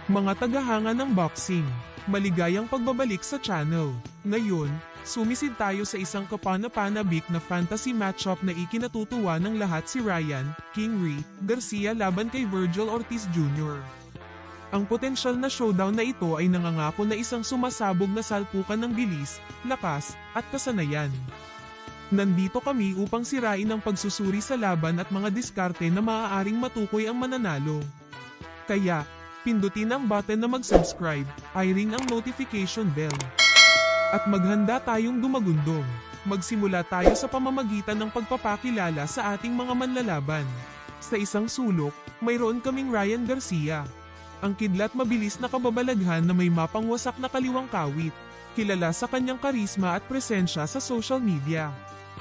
Mga tagahanga ng boxing, maligayang pagbabalik sa channel. Ngayon, sumisid tayo sa isang kapana-panabik na fantasy matchup na ikinatutuwa ng lahat si Ryan, King Rey, Garcia laban kay Virgil Ortiz Jr. Ang potensyal na showdown na ito ay nangangako na isang sumasabog na salpukan ng bilis, lakas, at kasanayan. Nandito kami upang sirain ang pagsusuri sa laban at mga diskarte na maaaring matukoy ang mananalo. Kaya, pindutin ang button na mag-subscribe, i-ring ang notification bell. At maghanda tayong dumagundong. Magsimula tayo sa pamamagitan ng pagpapakilala sa ating mga manlalaban. Sa isang sulok, mayroon kaming Ryan Garcia. Ang kidlat mabilis na kababalaghan na may mapangwasak na kaliwang kawit. Kilala sa kanyang karisma at presensya sa social media.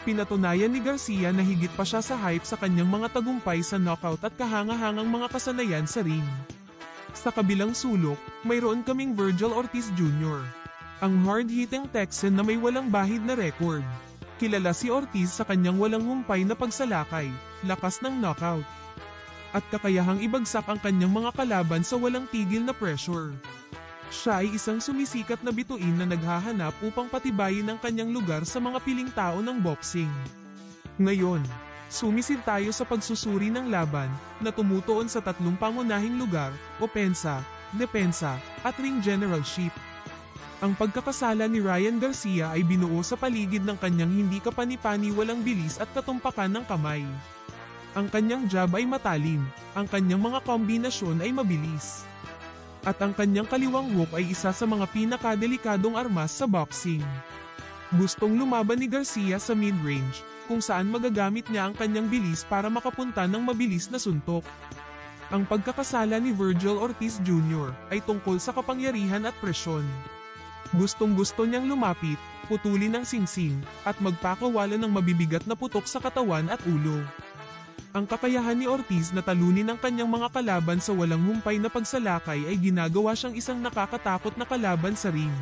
Pinatunayan ni Garcia na higit pa siya sa hype sa kanyang mga tagumpay sa knockout at kahanga-hangang mga kasanayan sa ring. Sa kabilang sulok, mayroon kaming Virgil Ortiz Jr. Ang hard-hitting Texan na may walang bahid na record. Kilala si Ortiz sa kanyang walang humpay na pagsalakay, lakas ng knockout, at kakayahang ibagsak ang kanyang mga kalaban sa walang tigil na pressure. Siya ay isang sumisikat na bituin na naghahanap upang patibayin ang kanyang lugar sa mga piling tao ng boxing. Ngayon, sumisid tayo sa pagsusuri ng laban, na tumutuon sa tatlong pangunahing lugar, opensa, depensa, at ring generalship. Ang pagkakasala ni Ryan Garcia ay binuo sa paligid ng kanyang hindi kapani-paniwalang bilis at katumpakan ng kamay. Ang kanyang jab ay matalim, ang kanyang mga kombinasyon ay mabilis. At ang kanyang kaliwang hook ay isa sa mga pinakadelikadong armas sa boxing. Gustong lumaban ni Garcia sa mid-range, kung saan magagamit niya ang kanyang bilis para makapunta ng mabilis na suntok. Ang pagkakasala ni Virgil Ortiz Jr. ay tungkol sa kapangyarihan at presyon. Gustong-gusto niyang lumapit, putulin ang singsing, at magpakawala ng mabibigat na putok sa katawan at ulo. Ang kakayahan ni Ortiz na talunin ang kanyang mga kalaban sa walang humpay na pagsalakay ay ginagawa siyang isang nakakatakot na kalaban sa ring.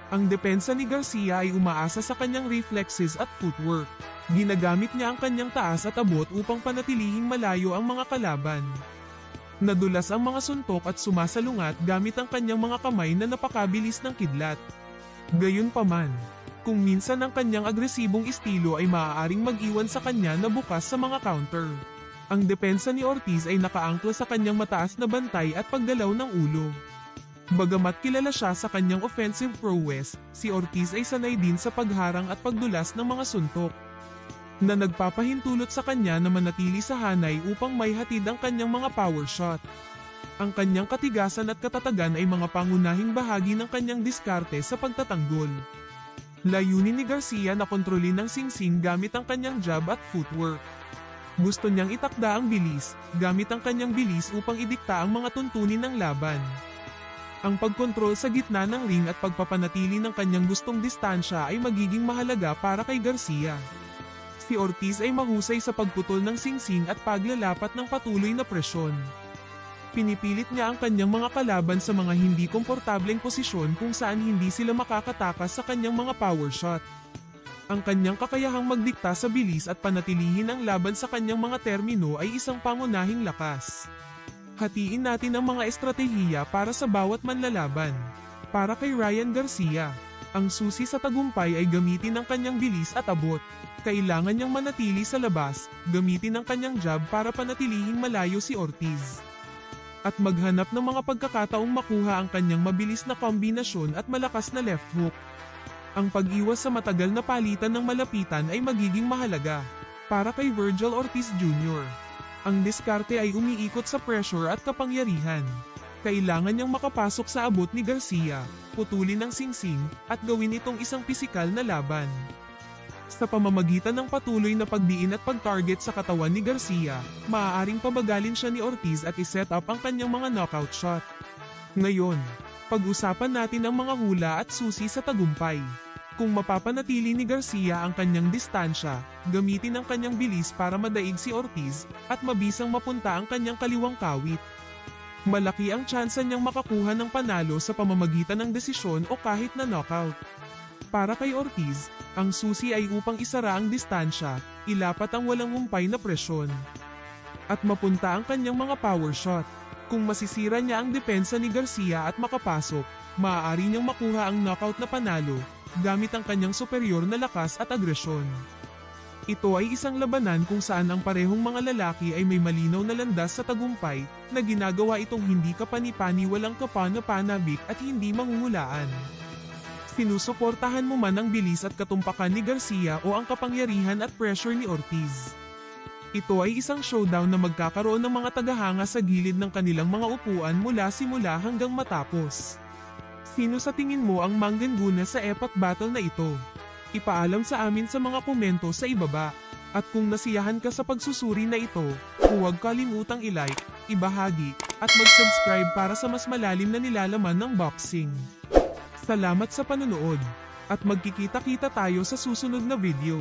Ang depensa ni Garcia ay umaasa sa kanyang reflexes at footwork. Ginagamit niya ang kanyang taas at abot upang panatilihing malayo ang mga kalaban. Nadulas ang mga suntok at sumasalungat gamit ang kanyang mga kamay na napakabilis ng kidlat. Gayunpaman, kung minsan ang kanyang agresibong estilo ay maaaring mag-iwan sa kanya na bukas sa mga counter. Ang depensa ni Ortiz ay nakaangkla sa kanyang mataas na bantay at paggalaw ng ulo. Bagamat kilala siya sa kanyang offensive prowess, si Ortiz ay sanay din sa pagharang at pagdulas ng mga suntok, na nagpapahintulot sa kanya na manatili sa hanay upang maihatid ang kanyang mga power shot. Ang kanyang katigasan at katatagan ay mga pangunahing bahagi ng kanyang diskarte sa pagtatanggol. Layunin ni Garcia na kontrolin ang singsing gamit ang kanyang jab at footwork. Gusto niyang itakda ang bilis, gamit ang kanyang bilis upang idikta ang mga tuntunin ng laban. Ang pagkontrol sa gitna ng ring at pagpapanatili ng kanyang gustong distansya ay magiging mahalaga para kay Garcia. Si Ortiz ay mahusay sa pagputol ng singsing at paglalapat ng patuloy na presyon. Pinipilit niya ang kanyang mga kalaban sa mga hindi komportableng posisyon kung saan hindi sila makakatakas sa kanyang mga power shot. Ang kanyang kakayahang magdikta sa bilis at panatilihin ang laban sa kanyang mga termino ay isang pangunahing lakas. Hatiin natin ang mga estratehiya para sa bawat manlalaban. Para kay Ryan Garcia, ang susi sa tagumpay ay gamitin ang kanyang bilis at abot. Kailangan niyang manatili sa labas, gamitin ang kanyang jab para panatilihing malayo si Ortiz. At maghanap ng mga pagkakataong makuha ang kanyang mabilis na kombinasyon at malakas na left hook. Ang pag-iwas sa matagal na palitan ng malapitan ay magiging mahalaga. Para kay Virgil Ortiz Jr., ang diskarte ay umiikot sa pressure at kapangyarihan. Kailangan niyang makapasok sa abot ni Garcia, putulin ang singsing, at gawin itong isang pisikal na laban. Sa pamamagitan ng patuloy na pagdiin at pag-target sa katawan ni Garcia, maaaring pabagalin siya ni Ortiz at iset up ang kanyang mga knockout shot. Ngayon, pag-usapan natin ang mga hula at susi sa tagumpay. Kung mapapanatili ni Garcia ang kanyang distansya, gamitin ang kanyang bilis para madaig si Ortiz, at mabisang mapunta ang kanyang kaliwang kawit, malaki ang tsansa niyang makakuha ng panalo sa pamamagitan ng desisyon o kahit na knockout. Para kay Ortiz, ang susi ay upang isara ang distansya, ilapat ang walang humpay na presyon, at mapunta ang kanyang mga power shot. Kung masisira niya ang depensa ni Garcia at makapasok, maaari niyang makuha ang knockout na panalo, gamit ang kanyang superior na lakas at agresyon. Ito ay isang labanan kung saan ang parehong mga lalaki ay may malinaw na landas sa tagumpay, na ginagawa itong hindi kapani-pani, walang kapana-panabik at hindi manghuhulaan. Sinusuportahan mo man ang bilis at katumpakan ni Garcia o ang kapangyarihan at pressure ni Ortiz. Ito ay isang showdown na magkakaroon ng mga tagahanga sa gilid ng kanilang mga upuan mula simula hanggang matapos. Sino sa tingin mo ang manggaguna sa epic battle na ito? Ipaalam sa amin sa mga komento sa ibaba. At kung nasiyahan ka sa pagsusuri na ito, huwag kalimutang i-like, ibahagi, at mag-subscribe para sa mas malalim na nilalaman ng boxing. Salamat sa panonood, at magkikita-kita tayo sa susunod na video.